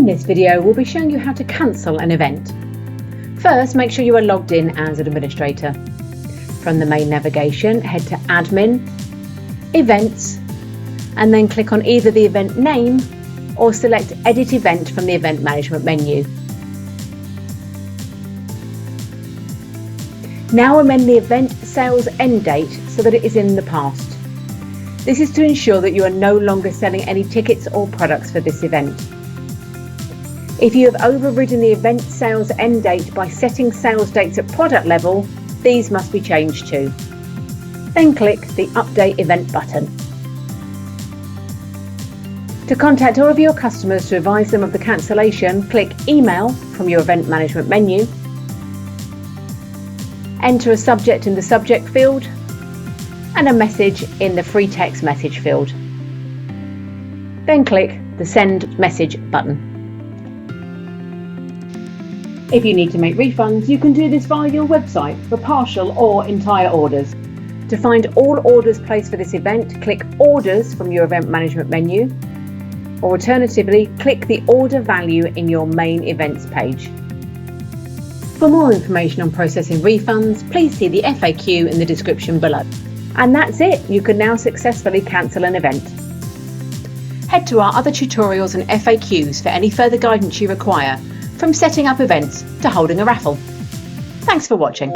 In this video, we'll be showing you how to cancel an event. First, make sure you are logged in as an administrator. From the main navigation, head to Admin, Events, and then click on either the event name or select Edit Event from the Event Management menu. Now amend the event sales end date so that it is in the past. This is to ensure that you are no longer selling any tickets or products for this event. If you have overridden the event sales end date by setting sales dates at product level, these must be changed too. Then click the Update Event button. To contact all of your customers to advise them of the cancellation, click Email from your Event Management menu. Enter a subject in the subject field and a message in the free text message field. Then click the Send Message button. If you need to make refunds, you can do this via your website for partial or entire orders. To find all orders placed for this event, click Orders from your Event Management menu, or alternatively, click the order value in your main events page. For more information on processing refunds, please see the FAQ in the description below. And that's it, you can now successfully cancel an event. Head to our other tutorials and FAQs for any further guidance you require, from setting up events to holding a raffle. Thanks for watching.